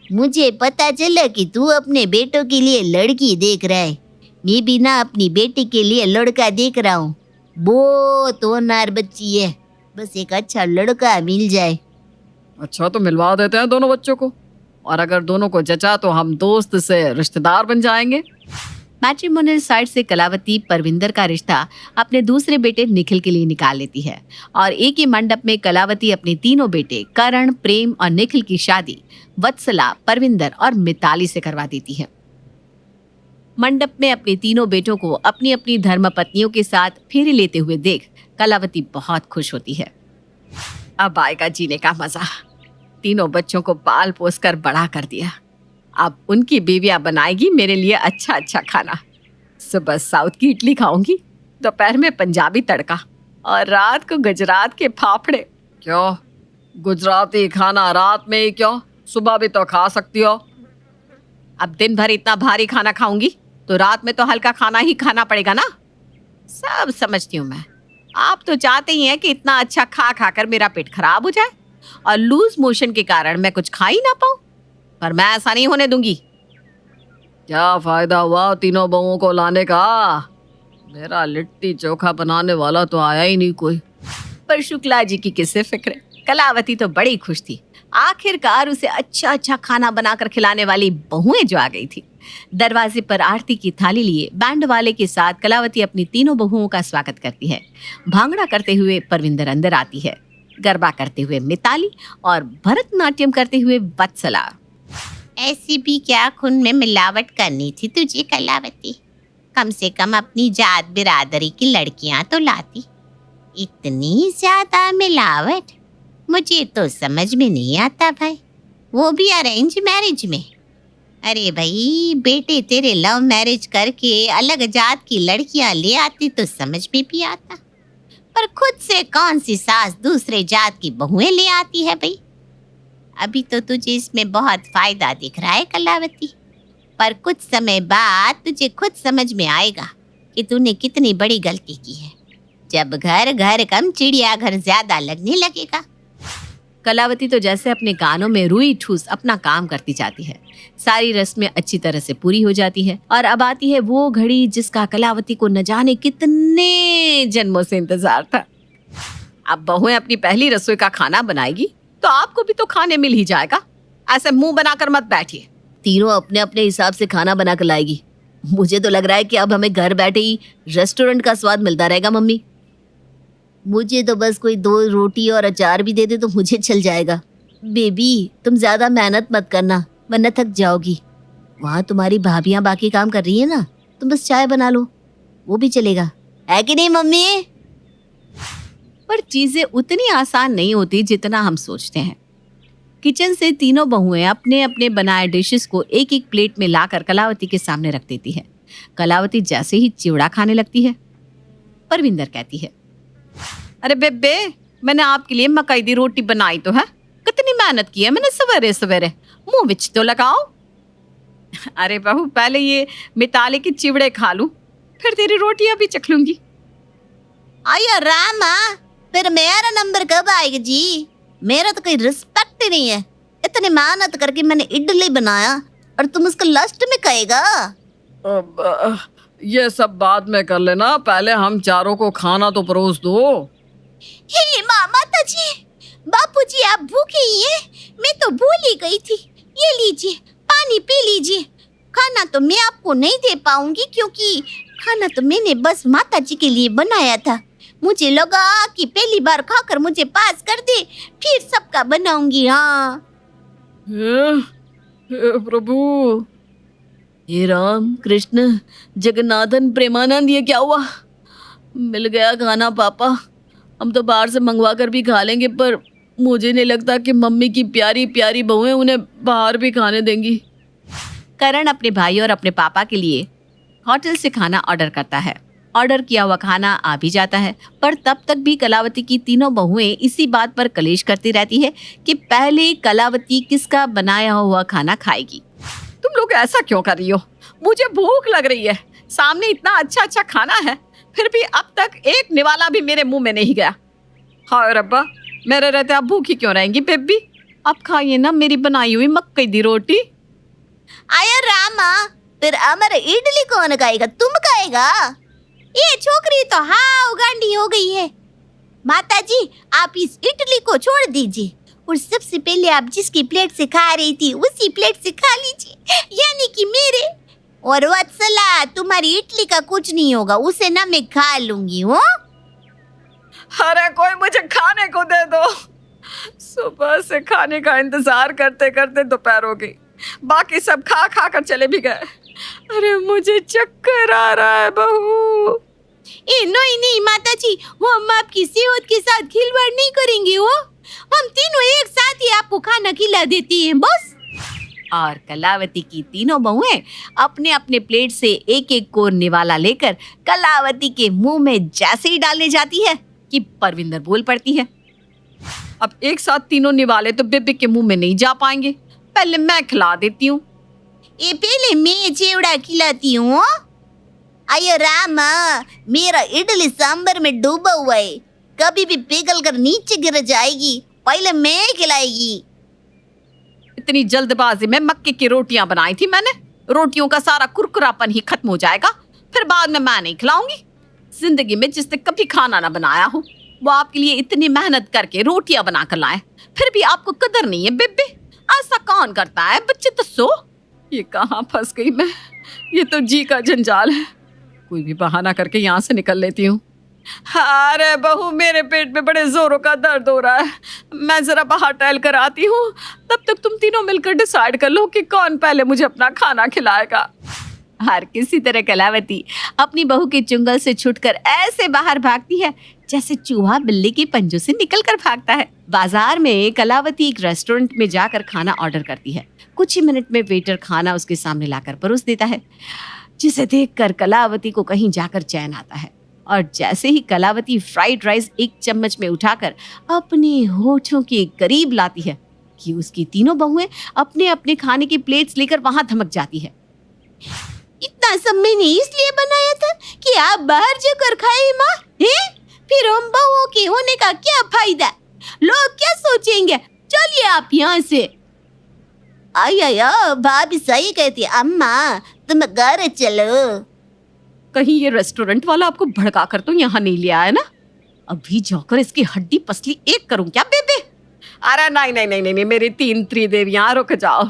मुझे पता चला कि तू अपने बेटों के लिए लड़की देख रहा है। मैं भी ना अपनी बेटी के लिए लड़का देख रहा हूँ। बहुत होनहार बच्ची है, बस एक अच्छा लड़का मिल जाए। अच्छा, तो मिलवा देते हैं दोनों बच्चों को, और अगर दोनों को जचा तो हम दोस्त से रिश्तेदार बन जाएंगे। मैट्रिमोनियल साइट से कलावती परविंदर का रिश्ता अपने दूसरे बेटे निखिल के लिए निकाल लेती है और एक ही मंडप में कलावती अपने तीनों बेटे करण, प्रेम और निखिल की शादी वत्सला, परविंदर और मिताली से करवा देती है। मंडप में अपने तीनों बेटों को अपनी अपनी धर्मपत्नियों के साथ फेरे लेते हुए देख कलावती बहुत खुश होती है। अब आएगा जीने का मजा। तीनों बच्चों को पाल पोस कर बड़ा कर दिया, अब उनकी बीवियां बनाएगी मेरे लिए अच्छा अच्छा खाना। सुबह साउथ की इडली खाऊंगी, दोपहर में पंजाबी तड़का और रात को गुजरात के फाफड़े। क्यों गुजराती खाना रात में ही क्यों, सुबह भी तो खा सकती हो। अब दिन भर इतना भारी खाना खाऊंगी तो रात में तो हल्का खाना ही खाना पड़ेगा ना। सब समझती हूँ मैं। आप तो चाहते ही हैं कि इतना अच्छा खा खा कर मेरा पेट खराब हो जाए और लूज मोशन के कारण मैं कुछ खा ही ना पाऊं, पर मैं ऐसा नहीं होने दूंगी। क्या फायदा हुआ तीनों बहुओं को लाने का? मेरा लिट्टी चोखा बनाने वाला तो आया ही नहीं कोई। पर शुक्ला जी की किससे फिक्र। कलावती तो बड़ी खुश थी। आखिरकार उसे अच्छा अच्छा खाना बनाकर खिलाने वाली बहुएं जो आ गई थी। दरवाजे पर आरती की थाली लिए बैंड वाले के साथ कलावती अपनी तीनों बहुओं का स्वागत करती है। भांगड़ा करते हुए परविंदर अंदर आती है, गरबा करते हुए मिताली और भरतनाट्यम करते हुए वत्सला। ऐसी भी क्या खून में मिलावट करनी थी तुझे कलावती? कम से कम अपनी जात बिरादरी की लड़कियां तो लाती। इतनी ज्यादा मिलावट मुझे तो समझ में नहीं आता भाई, वो भी अरेंज मैरिज में। अरे भाई बेटे तेरे लव मैरिज करके अलग जात की लड़कियां ले आती तो समझ में भी आता, पर खुद से कौन सी सास दूसरे जात की बहुएं ले आती है भाई। अभी तो तुझे इसमें बहुत फायदा दिख रहा है कलावती, पर कुछ समय बाद तुझे खुद समझ में आएगा कि तूने कितनी बड़ी गलती की है। जब घर घर कम चिड़िया घर ज्यादा लगने लगेगा। कलावती तो जैसे अपने कानों में रुई ठूस अपना काम करती जाती है। सारी रस्में अच्छी तरह से पूरी हो जाती है और अब आती है वो घड़ी जिसका कलावती को न जाने कितने जन्मों से इंतजार था। अब बहुएं अपनी पहली रसोई का खाना बनाएगी तो आपको भी तो खाने मिल ही जाएगा। ऐसे मुंह बनाकर मत बैठिए। तीनों अपने अपने हिसाब से खाना बना कर लाएगी। मुझे तो लग रहा है कि अब हमें घर बैठे ही रेस्टोरेंट का स्वाद मिलता रहेगा मम्मी। मुझे तो बस कोई 2 रोटी और अचार भी दे दे तो मुझे चल जाएगा। बेबी तुम ज्यादा मेहनत मत करना वरना थक जाओगी। वहाँ तुम्हारी भाभियाँ बाकी काम कर रही है ना, तुम बस चाय बना लो, वो भी चलेगा, है कि नहीं मम्मी? पर चीजें उतनी आसान नहीं होती जितना हम सोचते हैं। किचन से तीनों बहुएं अपने अपने बनाए डिशेस को एक एक प्लेट में लाकर कलावती के सामने रख देती है। कलावती जैसे ही चिवड़ा खाने लगती है, परविंदर कहती है, अरे बेबे मैंने आपके लिए मकई दी रोटी बनाई तो है, कितनी मेहनत की है मैंने सवेरे सवेरे, मुंह विच तो लगाओ। अरे बहू पहले ये मिताली के चिवड़े खा लूं, फिर तेरी रोटियां भी चख लूंगी। आया रामा, फिर मेरा नंबर कब आएगा जी? मेरा तो कोई रिस्पेक्ट ही नहीं है। इतनी मेहनत करके मैंने इडली बनाया और तुम उसको लास्ट में कहेगा। अब ये सब बाद में कर लेना, पहले हम चारों को खाना तो परोस दो। हे माता जी, बापूजी आप भूखे ही हैं? मैं तो भूल ही गई थी। ये लीजिए पानी पी लीजिए। खाना तो मैं आपको नहीं दे पाऊंगी क्योंकि खाना तो मैंने बस माता जी के लिए बनाया था। मुझे लगा कि पहली बार खाकर मुझे पास कर दे, फिर सबका बनाऊंगी। हाँ हे प्रभु, हे राम कृष्ण जगन्नाथन प्रेमानंद, ये क्या हुआ? मिल गया खाना पापा। हम तो बाहर से मंगवा कर भी खा लेंगे, पर मुझे नहीं लगता कि मम्मी की प्यारी प्यारी बहुएं उन्हें बाहर भी खाने देंगी। करण अपने भाई और अपने पापा के लिए होटल से खाना ऑर्डर करता है। ऑर्डर किया हुआ खाना आ भी जाता है, पर तब तक भी कलावती की तीनों बहुएं इसी बात पर कलेश करती रहती है कि पहले कलावती किसका बनाया हुआ खाना खाएगी। तुम लोग ऐसा क्यों कर रही हो? मुझे भूख लग रही है, सामने इतना अच्छा अच्छा खाना है, फिर भी अब तक एक निवाला भी मेरे मुंह में नहीं गया। हाय रब्बा, मेरे रहते आप भूखी क्यों रहेंगी बेबी? आप खाइए ना मेरी बनाई हुई मक्की दी रोटी। आया रामा, फिर हमारे इडली कौन खाएगा? तुम खाएगा? ये छोकरी तो हाँ उगांडी हो गई है। माता जी आप इस इडली को छोड़ दीजिए और सबसे पहले आप जिसकी प्लेट से खा रही थी उसी प्लेट से खा लीजिए, यानी कि मेरे। और वत्सला तुम्हारी इडली का कुछ नहीं होगा, उसे ना मैं खा लूंगी। हो अरे कोई मुझे खाने को दे दो। सुबह से खाने का इंतजार करते करते दोपहर हो गई, बाकी सब खा खा कर चले भी गए। अरे मुझे चक्कर आ रहा है बहू। नहीं नहीं माता जी, वो हम आपकी सेहत के साथ खिलवाड़ नहीं करेंगे। हो हम तीनों एक साथ ही आपको खाना खिला देती हैं बस। और कलावती की तीनों बहुएं अपने अपने प्लेट से एक एक कोर निवाला लेकर कलावती के मुंह में जैसे ही डालने जाती है कि परविंदर बोल पड़ती है, अब एक साथ तीनों निवाले तो बेबी के मुंह में नहीं जा पाएंगे, पहले मैं खिला देती हूँ। ये पहले मैं चिवड़ा खिलाती हूँ। अयो रामा, मेरा इडली सांबर में डूबा हुआ है, कभी भी पिघल कर नीचे गिर जाएगी, पहले मैं खिलाएगी। इतनी जल्दबाजी में मक्के की रोटियां बनाई थी मैंने, रोटियों का सारा कुरकुरापन ही खत्म हो जाएगा, फिर बाद में मैं नहीं खिलाऊंगी। जिंदगी में जिसने कभी खाना ना बनाया हो वो आपके लिए इतनी मेहनत करके रोटियां बना कर लाए, फिर भी आपको कदर नहीं है बेबे। ऐसा कौन करता है? बच्चे तो सो। ये कहाँ फंस गई मैं, ये तो जी का जंजाल है। कोई भी बहाना करके यहाँ से निकल लेती हूँ। अरे बहू, मेरे पेट में बड़े जोरों का दर्द हो रहा है, मैं जरा बाहर टहल कर आती हूँ, तब तक तुम तीनों मिलकर डिसाइड कर लो कि कौन पहले मुझे अपना खाना खिलाएगा। हर किसी तरह कलावती अपनी बहू के चुंगल से छूटकर ऐसे बाहर भागती है जैसे चूहा बिल्ली के पंजों से निकलकर भागता है। बाजार में कलावती एक रेस्टोरेंट में जाकर खाना ऑर्डर करती है। कुछ ही मिनट में वेटर खाना उसके सामने लाकर परोस देता है, जिसे देखकर कलावती को कहीं जाकर चैन आता है। और जैसे ही कलावती फ्राइड राइस एक चम्मच में उठाकर अपने होठों के करीब लाती है कि उसकी तीनों बहुएं अपने अपने खाने की प्लेट्स लेकर वहां धमक जाती है। इतना सब मैंने इसलिए बनाया था कि आप बाहर जाकर खाए माँ, हैं? फिर हम बहुओं के होने का क्या फायदा? लोग क्या सोचेंगे? चलिए आप यहाँ से। आया भाभी सही कहती, अम्मा तुम घर चलो। कहीं ये रेस्टोरेंट वाला आपको भड़का कर तो यहाँ नहीं लिया है ना? अभी जाकर इसकी हड्डी पसली एक करूं क्या बेबे? अरे नहीं नहीं नहीं नहीं, मेरी तीन त्रिदेवियां, रुक जाओ।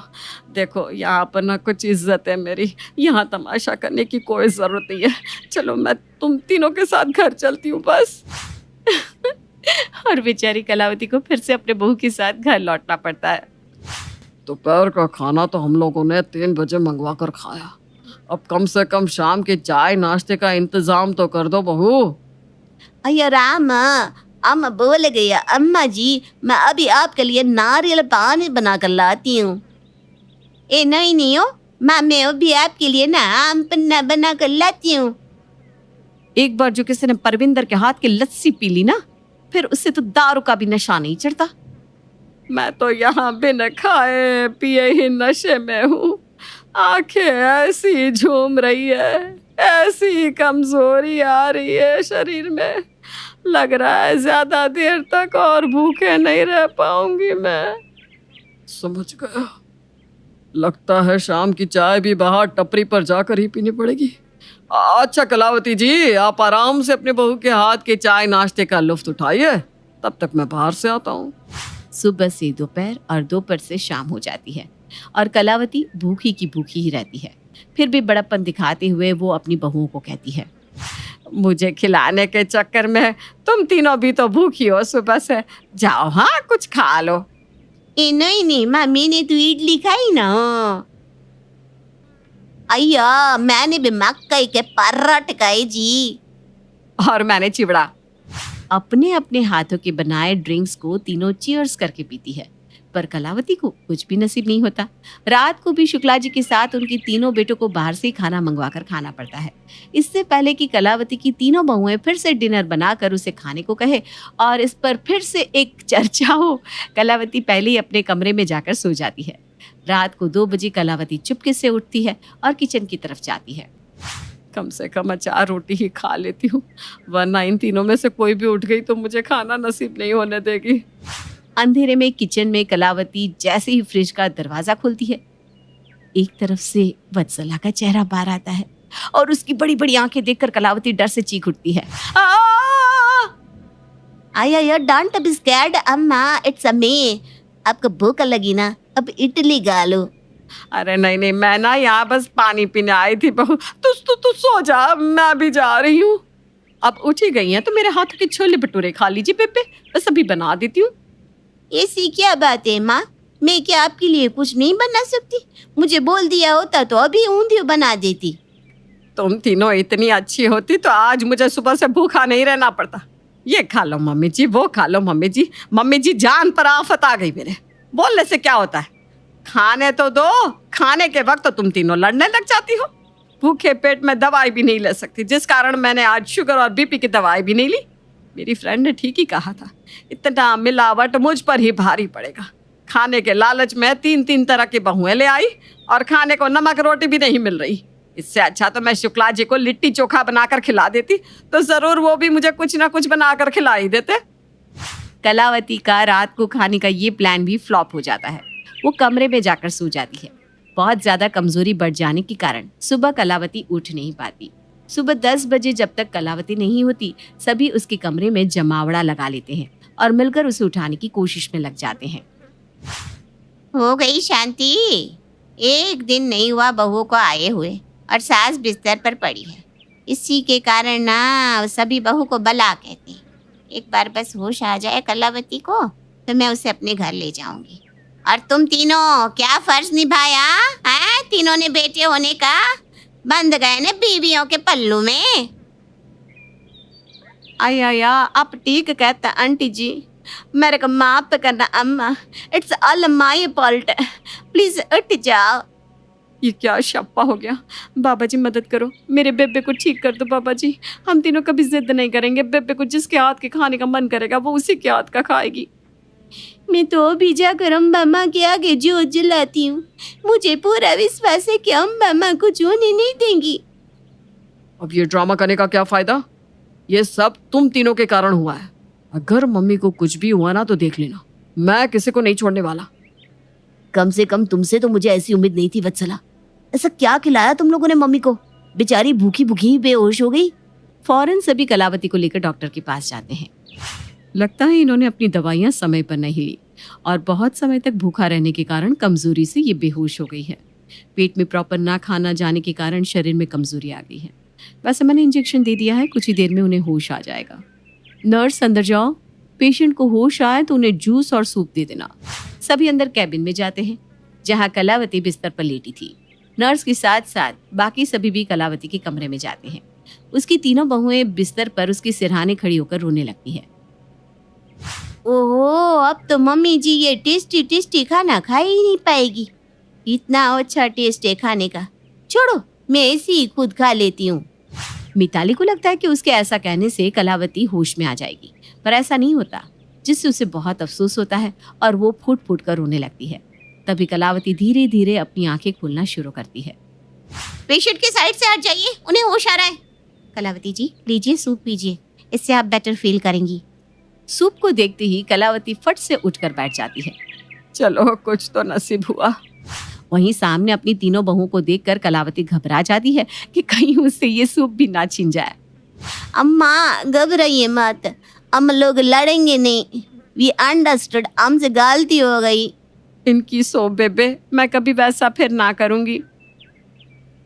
देखो यहाँ पर ना कुछ इज्जत है मेरी, यहाँ तमाशा करने की कोई जरूरत नहीं है। चलो मैं तुम तीनों के साथ घर चलती हूँ बस। और बेचारी कलावती को फिर से अपने बहू के साथ घर लौटना पड़ता है। दोपहर का खाना तो हम लोगों ने 3 बजे मंगवा कर खाया, अब कम से कम शाम के चाय नाश्ते का इंतजाम तो कर दो बहू। अया राम, अम्मा बोल गया, अम्मा जी मैं अभी आपके लिए नारियल पानी बना कर लाती हूँ। ए नहीं नहीं हो माँ, मैं अभी आपके लिए ना आम पन्ना बना कर लाती हूँ। एक बार जो किसी ने परविंदर के हाथ की लस्सी पी ली ना, फिर उससे तो दारू का भी नशा नहीं चढ़ता। मैं तो यहाँ बिना खाए पिए ही नशे में हूँ। आंखें ऐसी झूम रही है, ऐसी कमजोरी आ रही है शरीर में, लग रहा है ज्यादा देर तक और भूखे नहीं रह पाऊंगी मैं। समझ गया, लगता है शाम की चाय भी बाहर टपरी पर जाकर ही पीनी पड़ेगी। अच्छा कलावती जी, आप आराम से अपने बहू के हाथ के चाय नाश्ते का लुत्फ उठाइए, तब तक मैं बाहर से आता हूँ। सुबह से दोपहर और दोपहर से शाम हो जाती है और कलावती भूखी की भूखी ही रहती है। फिर भी बड़प्पन दिखाते हुए वो अपनी बहुओं को कहती है, मुझे खिलाने के चक्कर में तुम तीनों भी तो भूखी हो सुबह से, जाओ हाँ कुछ खा लो। ए नहीं नहीं माँ, मैंने तो इडली खाई ना। अय्या मैंने भी मक्का के पराठे खाए जी। और मैंने चिवड़ा। अपने अपने हाथों के बनाए ड्रिंक्स को तीनों चीयर्स करके पीती है, पर कलावती को कुछ भी नसीब नहीं होता। रात को भी शुक्ला जी के साथ उनकी तीनों बेटों को बाहर से खाना मंगवाकर खाना पड़ता है। इससे पहले कि कलावती की तीनों बहुएं फिर से डिनर बनाकर उसे खाने को कहे और इस पर फिर से एक चर्चा हो, कलावती पहले ही अपने कमरे में जाकर सो जाती है। रात को 2 बजे कलावती चुपके से उठती है और किचन की तरफ जाती है। कम से कम 4 रोटी ही खा लेती हूँ, वरना इन तीनों में से कोई भी उठ गई तो मुझे खाना नसीब नहीं होने देगी। अंधेरे में किचन में कलावती जैसे ही फ्रिज का दरवाजा खोलती है, एक तरफ से वत्सला का चेहरा बाहर आता है और उसकी बड़ी बड़ी आंखें देखकर कलावती डर से चीख उठती है। आया डोंट बी स्कैर्ड अम्मा, इट्स अ मी। आपको भूख लगी ना, अब इडली गा लो। अरे नहीं नहीं, मैं ना यहाँ बस पानी पीने आई थी बहू, तू सो जा, मैं भी जा रही हूँ। अब उठी गई हैं तो मेरे हाथों के छोले भटूरे खा लीजिए बेबे, बस अभी बना देती हूँ। ऐसी क्या बात है माँ, मैं क्या आपके लिए कुछ नहीं बना सकती? मुझे बोल दिया होता तो अभी ऊंधियो बना देती। तुम तीनों इतनी अच्छी होती तो आज मुझे सुबह से भूखा नहीं रहना पड़ता। ये खा लो मम्मी जी, वो खा लो मम्मी जी। मम्मी जी जान पर आफत आ गई मेरे, बोलने से क्या होता है, खाने तो दो। खाने के वक्त तो तुम तीनों लड़ने लग जाती हो। भूखे पेट में दवाई भी नहीं ले सकती, जिस कारण मैंने आज शुगर और बीपी की दवाई भी नहीं ली। मेरी फ्रेंड ने ठीक ही कहा था, इतना मिलावट मुझ पर ही भारी पड़ेगा। खाने के लालच में 3-3 तरह की बहुएं ले आई और खाने को नमक रोटी भी नहीं मिल रही। इससे अच्छा तो मैं शुक्ला जी को लिट्टी चोखा बनाकर खिला देती, तो जरूर वो भी मुझे कुछ ना कुछ बनाकर खिला ही देते। कलावती का रात को खाने का ये प्लान भी फ्लॉप हो जाता है। वो कमरे में जाकर सो जाती है। बहुत ज्यादा कमजोरी बढ़ जाने के कारण सुबह कलावती उठ नहीं पाती। सुबह 10 बजे जब तक कलावती नहीं होती, सभी उसके कमरे में जमावड़ा लगा लेते हैं और मिलकर उसे उठाने की कोशिश में लग जाते हैं। हो गई शांति। एक दिन नहीं हुआ बहू को आए हुए और सास बिस्तर पर पड़ी है। इसी के कारण ना सभी बहू को बला कहते हैं। एक बार बस होश आ जाए कलावती को तो मैं उसे अपने घर ले जाऊंगी। और तुम तीनों क्या फर्ज निभाया है? तीनों ने बेटे होने का बंध गए ना बीवियों के पल्लू में। आया आप ठीक कहता आंटी जी, मेरे को माफ करना अम्मा। It's all my fault. Please उठ जाओ। ये क्या शप्पा हो गया? बाबा जी मदद करो, मेरे बेबे को ठीक कर दो बाबा जी। हम तीनों कभी जिद नहीं करेंगे। बेबे को जिसके हाथ के खाने का मन करेगा वो उसी के हाथ का खाएगी। मैं तो भी जाकर अम्बा माँ के आगे जोत जलाती हूँ। मुझे पूरा विश्वास है कि अम्बा माँ को होने नहीं देंगी। अब ये ड्रामा करने का क्या फायदा? ये सब तुम तीनों के कारण हुआ है। अगर मम्मी को कुछ भी हुआ ना तो देख लेना, मैं किसी को नहीं छोड़ने वाला। कम से कम तुमसे तो मुझे ऐसी उम्मीद नहीं थी वत्सला। ऐसा क्या खिलाया तुम लोगों ने मम्मी को? बेचारी भूखी भूखी ही बेहोश हो गई। फौरन सभी कलावती को लेकर डॉक्टर के पास जाते हैं। लगता है इन्होंने अपनी दवाइयां समय पर नहीं ली और बहुत समय तक भूखा रहने के कारण कमजोरी से ये बेहोश हो गई है। पेट में प्रॉपर ना खाना जाने के कारण शरीर में कमजोरी आ गई है। वैसे मैंने इंजेक्शन दे दिया है, कुछ ही देर में उन्हें होश आ जाएगा। नर्स अंदर जाओ, पेशेंट को होश आए तो उन्हें जूस और सूप दे देना। सभी अंदर कैबिन में जाते हैं जहाँ कलावती बिस्तर पर लेटी थी। नर्स के साथ साथ बाकी सभी भी कलावती के कमरे में जाते हैं। उसकी तीनों बहुएं बिस्तर पर उसके सिरहाने खड़ी होकर रोने लगती है। ओहो, अब तो मम्मी जी ये टेस्टी टेस्टी खाना खा ही नहीं पाएगी। इतना अच्छा टेस्ट है खाने का। छोड़ो, मैं ऐसे ही खुद खा लेती हूँ। मिताली को लगता है कि उसके ऐसा कहने से कलावती होश में आ जाएगी, पर ऐसा नहीं होता, जिससे उसे बहुत अफसोस होता है और वो फूट फूट कर रोने लगती है। तभी कलावती धीरे धीरे अपनी आंखें खोलना शुरू करती है। पेशेंट के साइड से हट जाइए, उन्हें होश आ रहा है। कलावती जी लीजिए सूप पीजिए, इससे आप बेटर फील करेंगी। सूप को देखते ही कलावती फट से उठकर बैठ जाती है। चलो कुछ तो नसीब हुआ। वहीं सामने अपनी तीनों बहुओं को देखकर कलावती घबरा जाती है कि कहीं उससे ये सूप भी ना छिन जाए। अम्मा घबराइए मत, हम लोग लड़ेंगे नहीं। वी अंडरस्टूड, हमसे गलती हो गई। इनकी सो बेबे, मैं कभी वैसा फिर ना करूंगी।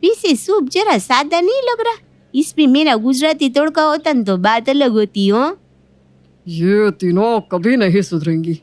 वैसे सूप जरा सादा नहीं लग रहा। इसमें मेरा गुजराती तड़का होता न तो बात अलग होती हो। ये तीनों कभी नहीं सुधरेंगी।